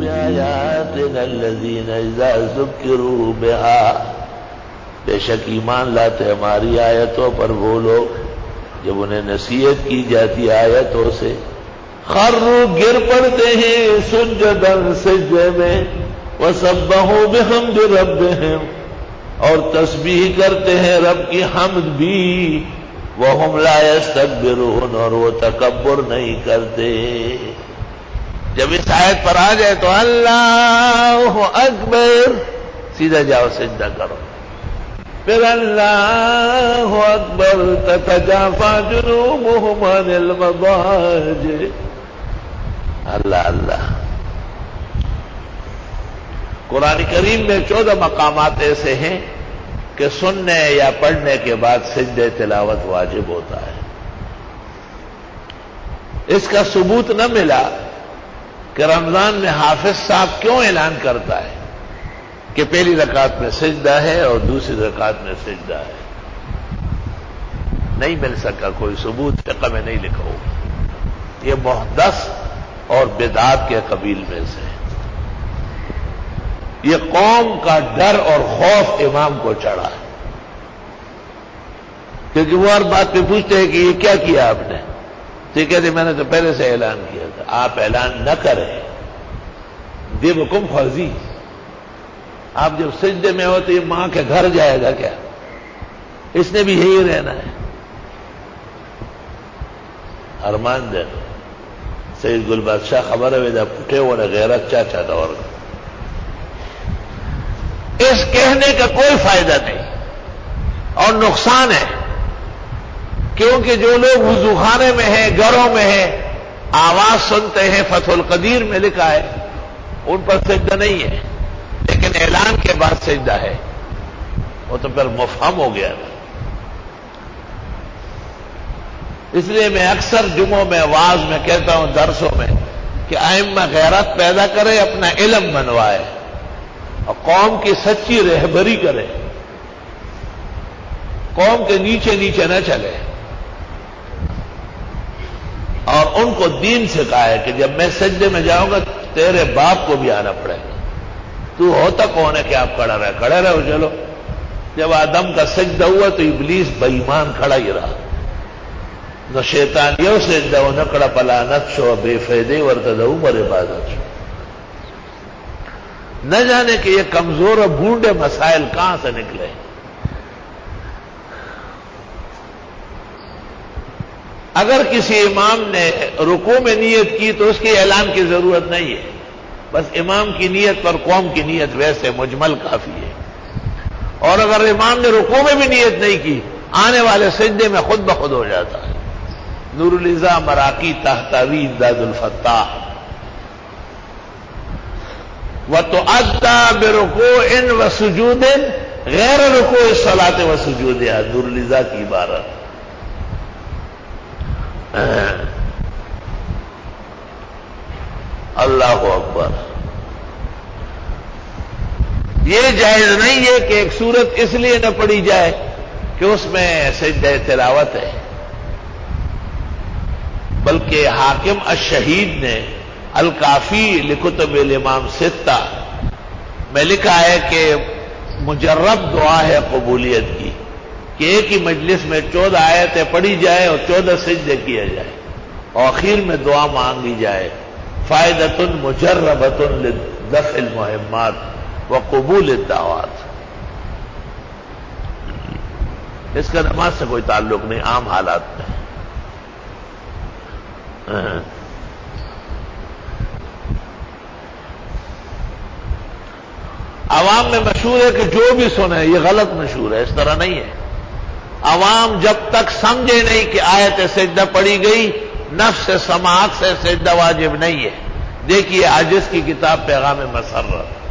بآياتنا الذين إذا ذكروا بها، بے شک ایمان لاتے ہماری آیتوں پر وہ لوگ جب انہیں نصیحت کی جاتی آیتوں سے خروا گر پڑتے ہیں سجدا سجدے میں، وسبحوا بحمد ربهم اور تسبیح کرتے ہیں رب کی حمد بھی، وهم لا يستكبرون اور وہ تکبر نہیں کرتے۔ جب اس آیت پر آ جائے تو اللہ اکبر سیدھا جاؤ سجدہ کرو، پھر اللہ اکبر تتجافى جنوبهم عن المضاجع، اللہ اللہ۔ قرآن کریم میں 14 مقامات ایسے ہیں کہ سننے یا پڑھنے کے بعد سجدہ تلاوت واجب ہوتا ہے۔ اس کا ثبوت نہ ملا کہ رمضان میں حافظ صاحب کیوں اعلان کرتا ہے کہ پہلی رکعت میں سجدہ ہے اور دوسری رکعت میں سجدہ ہے، نہیں مل سکا کوئی ثبوت، فقہ میں نہیں لکھا ہو۔ یہ محدث اور بدعات کے قبیل میں سے ہے۔ یہ قوم کا ڈر اور خوف امام کو چڑھا ہے، کیونکہ وہ ہر بات پہ پوچھتے ہیں کہ یہ کیا کیا آپ نے، تو یہ کہتے میں نے تو پہلے سے اعلان کیا تھا۔ آپ اعلان نہ کریں، دے بکم فرضی۔ آپ جب سجدے میں ہو تو یہ ماں کے گھر جائے گا کیا؟ اس نے بھی یہی رہنا ہے۔ ارمان دے سید گل بادشاہ خبر ہے جب پٹھے ہونے غیرت چاچا دور کا، اس کہنے کا کوئی فائدہ نہیں اور نقصان ہے، کیونکہ جو لوگ وضو خانے میں ہیں، گھروں میں ہیں، آواز سنتے ہیں، فتح القدیر میں لکھا ہے ان پر سجدہ نہیں ہے، لیکن اعلان کے بعد سجدہ ہے، وہ تو پھر مفہم ہو گیا۔ اس لیے میں اکثر جمعوں میں آواز میں کہتا ہوں، درسوں میں، کہ ائمہ غیرت پیدا کرے، اپنا علم بنوائے اور قوم کی سچی رہبری کرے، قوم کے نیچے نیچے نہ چلے، اور ان کو دین سکھائے کہ جب میں سجدے میں جاؤں گا تیرے باپ کو بھی آنا پڑے گا، تو ہوتا کون ہے کہ آپ کھڑا رہے؟ کھڑے رہو چلو۔ جب آدم کا سجدہ ہوا تو ابلیس بے ایمان کھڑا ہی رہا، نہ شیطان یو سجدہ ہو نکڑا پلانت شو بے فیدے ورتد عمر عبادت شو۔ نہ جانے کہ یہ کمزور اور بھونڈے مسائل کہاں سے نکلے۔ اگر کسی امام نے رکوع میں نیت کی تو اس کے اعلان کی ضرورت نہیں ہے، بس امام کی نیت پر قوم کی نیت ویسے مجمل کافی ہے۔ اور اگر امام نے رکوع میں بھی نیت نہیں کی، آنے والے سجدے میں خود بخود ہو جاتا ہے۔ نور العزا مراقی تحتوی امداد الفتاح وَتُؤَدَّى بِرُكُوعٍ وَسُجُودٍ غیر رکوع الصلاۃ وسجودها، نور العزا کی عبارت۔ اللہ اکبر۔ یہ جائز نہیں ہے کہ ایک سورت اس لیے نہ پڑھی جائے کہ اس میں سجدہ تلاوت ہے، بلکہ حاکم الشہید نے الکافی لکتب الامام ستہ میں لکھا ہے کہ مجرب دعا ہے قبولیت کی کہ ایک ہی مجلس میں 14 آیتیں پڑھی جائے اور 14 سجدے کیا جائے اور آخر میں دعا مانگی جائے، فائدۃ مجربۃ لدفع المہمات وقبول الدعوات۔ اس کا نماز سے کوئی تعلق نہیں، عام حالات میں۔ عوام میں مشہور ہے کہ جو بھی سنے، یہ غلط مشہور ہے، اس طرح نہیں ہے۔ عوام جب تک سمجھے نہیں کہ آیت سجدہ پڑھی گئی، نفس سماعت سے سجدہ واجب نہیں ہے۔ دیکھیے عاجز کی کتاب پیغام مسرت،